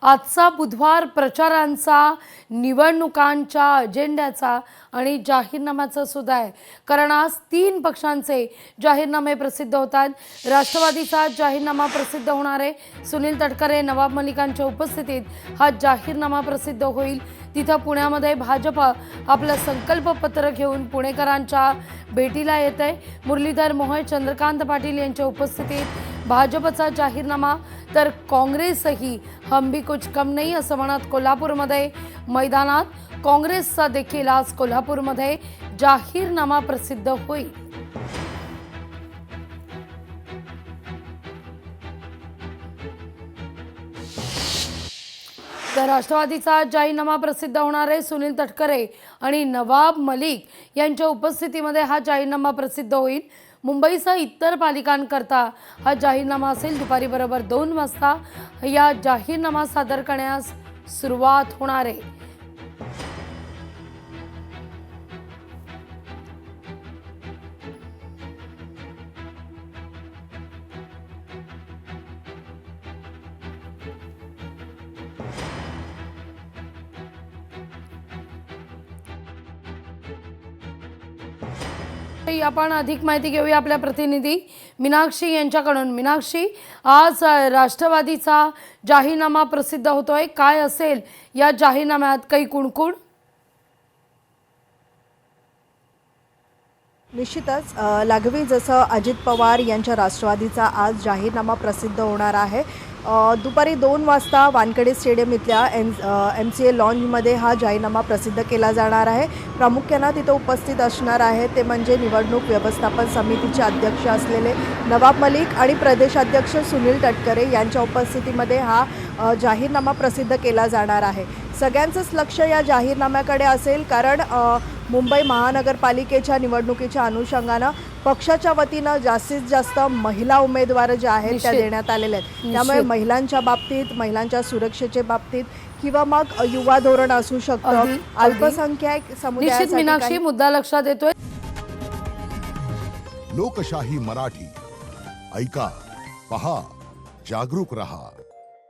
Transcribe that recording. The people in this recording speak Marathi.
आजचा बुधवार प्रचारांचा, निवडणुकांच्या अजेंड्याचा आणि जाहीरनाम्याचा सुद्धा आहे, कारण आज 3 पक्षांचे जाहीरनामे प्रसिद्ध होतात। राष्ट्रवादीचा जाहीरनामा प्रसिद्ध होणार आहे। सुनील तटकरे, नवाब मलिकांच्या उपस्थितीत हा जाहीरनामा प्रसिद्ध होईल। तिथं पुण्यामध्ये भाजप आपलं संकल्पपत्र घेऊन पुणेकरांच्या भेटीला येत आहे। मुरलीधर मोहोळ, चंद्रकांत पाटील यांच्या उपस्थितीत भाजपचा जाहीरनामा, तर काँग्रेसही हम भी कुछ कम नहीं असं म्हणत कोल्हापूरमध्ये मैदानात काँग्रेसचा देखील आज कोल्हापूरमध्ये जाहीरनामा प्रसिद्ध होईल। तर राष्ट्रवादीचा जाहीरनामा प्रसिद्ध होणार आहे। सुनील तटकरे आणि नवाब मलिक यांच्या उपस्थितीमध्ये हा जाहीरनामा प्रसिद्ध होईल। मुंबईसह इतर पालिकांकरता हा जाहीरनामा असेल। दुपारी बरोबर 2 वाजता या जाहीरनामा सादर करण्यास सुरुवात होणार आहे। आपण अधिक माहिती घेऊया आपल्या प्रतिनिधी मीनाक्षी यांच्याकडून। मीनाक्षी, आज राष्ट्रवादीचा जाहीरनामा प्रसिद्ध होतोय, काय असेल या जाहीरनाम्यात, काही कुणकुण? निश्चितच लागवी जसं अजित पवार यांच्या राष्ट्रवादीचा आज जाहीरनामा प्रसिद्ध होणार आहे। दुपारी 2 वाजता वानखेडे स्टेडियम इथल्या MCA लॉन्जमध्ये हा जाहीरनामा प्रसिद्ध केला जाणार आहे। प्रामुख्याने तिथे उपस्थित असणार आहे ते म्हणजे निवडणूक व्यवस्थापन समितीचे अध्यक्ष असलेले नवाब मलिक आणि प्रदेशाध्यक्ष सुनील तटकरे यांच्या उपस्थितीमध्ये हा जाहीरनामा प्रसिद्ध केला जाणार आहे। सगळ्यांचंच लक्ष या जाहीरनाम्याकडे असेल, कारण मुंबई महानगरपालिकेच्या निवडणुकीच्या अनुषंगानं पक्षाच्या वतीनं जास्तीत जास्त महिला उमेदवार ज्या आहेत त्या देण्यात आलेल्या आहेत। त्यामुळे महिलांच्या बाबतीत, महिलांच्या सुरक्षेच्या बाबतीत किंवा मग युवा धोरण असू शकतं, अल्पसंख्याक समुदायासाठी मीनाक्षी मुद्दा लक्षात येतोय। लोकशाही मराठी ऐका, पहा, जागरूक रहा।